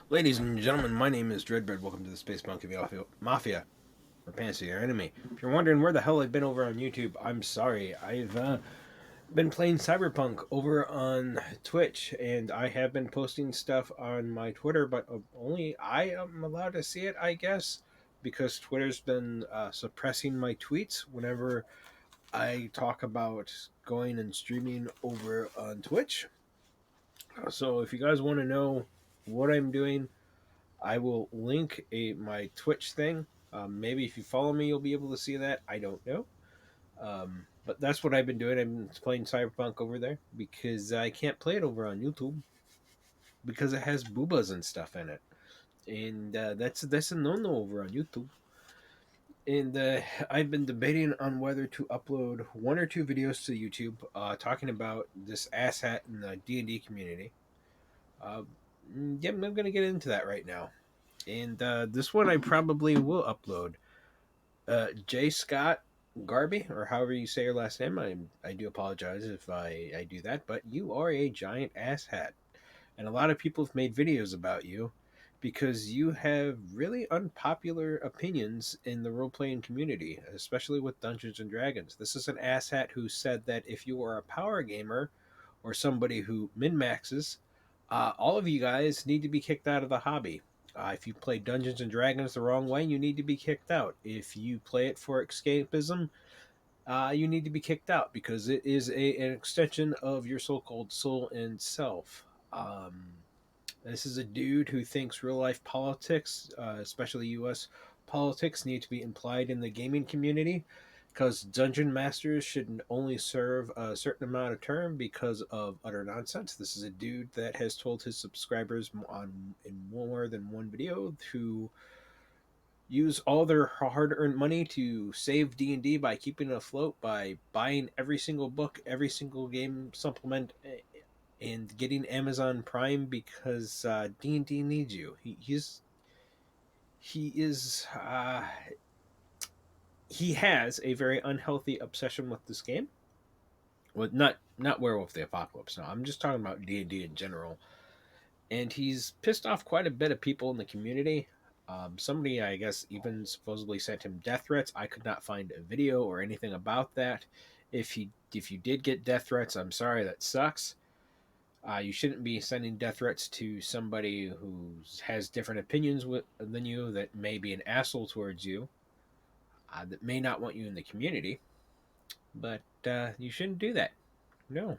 Ladies and gentlemen, my name is Dreadbird. Welcome to the Space Monkey Mafia, or Fantasy your enemy. If you're wondering where the hell I've been over on YouTube, I'm sorry. I've been playing Cyberpunk over on Twitch, and I have been posting stuff on my Twitter, but only I am allowed to see it, I guess, because Twitter's been suppressing my tweets whenever I talk about going and streaming over on Twitch. So if you guys want to know what I'm doing, I will link my Twitch thing. Maybe if you follow me, you'll be able to see that. I don't know. But that's what I've been doing. I've been playing Cyberpunk over there because I can't play it over on YouTube because it has boobas and stuff in it, and that's a no-no over on YouTube. And I've been debating on whether to upload one or two videos to YouTube talking about this asshat in the D&D community. Uh, yeah, I'm going to get into that right now. And this one I probably will upload. J. Scott Garby, or however you say your last name. I do apologize if I do that, but you are a giant asshat. And a lot of people have made videos about you because you have really unpopular opinions in the role playing community, especially with Dungeons and Dragons. This is an asshat who said that if you are a power gamer or somebody who min maxes, all of you guys need to be kicked out of the hobby. If you play Dungeons and Dragons the wrong way, you need to be kicked out. If you play it for escapism, you need to be kicked out because it is an extension of your so-called soul and self. This is a dude who thinks real life politics, especially U.S. politics, need to be implied in the gaming community because dungeon masters should only serve a certain amount of term because of utter nonsense. This is a dude that has told his subscribers in more than one video to use all their hard-earned money to save D&D by keeping it afloat by buying every single book, every single game supplement, and getting Amazon Prime because D&D needs you. He is he has a very unhealthy obsession with this game. With not Werewolf the Apocalypse. No, I'm just talking about D&D in general. And he's pissed off quite a bit of people in the community. Somebody, I guess, even supposedly sent him death threats. I could not find a video or anything about that. If you did get death threats, I'm sorry, that sucks. You shouldn't be sending death threats to somebody who has different opinions than you, that may be an asshole towards you, that may not want you in the community. But you shouldn't do that. No.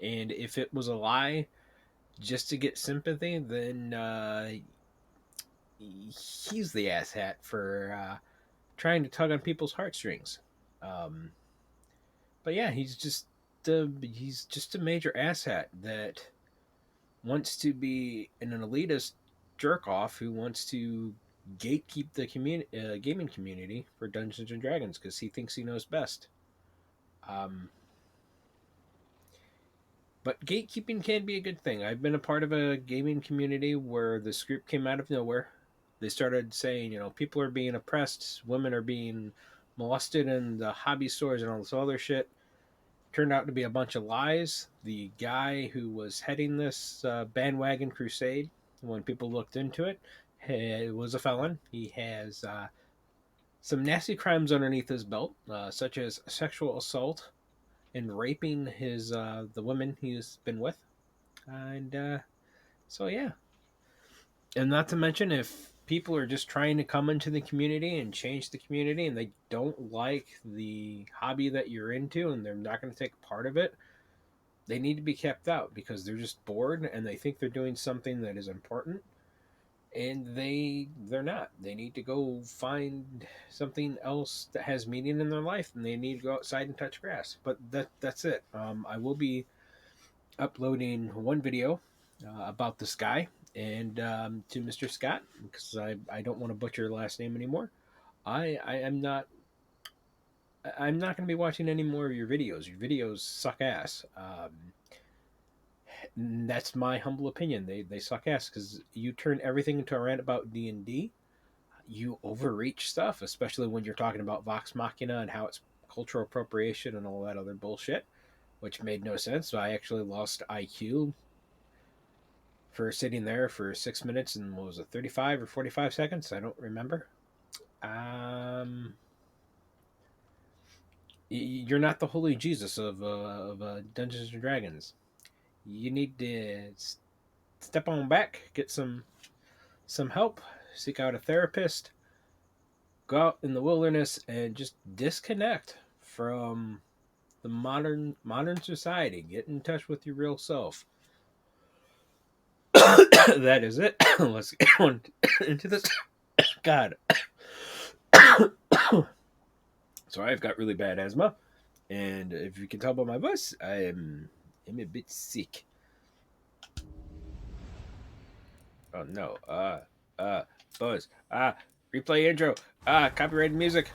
And if it was a lie just to get sympathy, then he's the asshat for trying to tug on people's heartstrings. Um, but yeah, he's just a major asshat that wants to be an elitist jerk off who wants to gatekeep the gaming community for Dungeons and Dragons because he thinks he knows best. Um, but gatekeeping can be a good thing. I've been a part of a gaming community where this group came out of nowhere. They started saying, people are being oppressed, women are being molested in the hobby stores and all this other shit. Turned out to be a bunch of lies. The guy who was heading this bandwagon crusade, when people looked into it, was a felon. He has some nasty crimes underneath his belt, such as sexual assault and raping the women he's been with, and so yeah. And not to mention, if people are just trying to come into the community and change the community, and they don't like the hobby that you're into, and they're not going to take part of it, they need to be kept out because they're just bored and they think they're doing something that is important, and they're not. They need to go find something else that has meaning in their life, and they need to go outside and touch grass. But that's it. I will be uploading one video about this guy, and to Mr. Scott, because I don't want to butcher your last name anymore. I am not. I'm not going to be watching any more of your videos. Your videos suck ass. That's my humble opinion. They suck ass because you turn everything into a rant about D&D. You overreach stuff, especially when you're talking about Vox Machina and how it's cultural appropriation and all that other bullshit, which made no sense. So I actually lost IQ for sitting there for 6 minutes and what was it, 35 or 45 seconds? I don't remember. You're not the holy Jesus of Dungeons and Dragons. You need to step on back, get some help, seek out a therapist, go out in the wilderness, and just disconnect from the modern society. Get in touch with your real self. That is it. Let's get on into this. God. So I've got really bad asthma, and if you can tell by my voice, I'm a bit sick. Oh no. Buzz. Replay intro. Copyrighted music.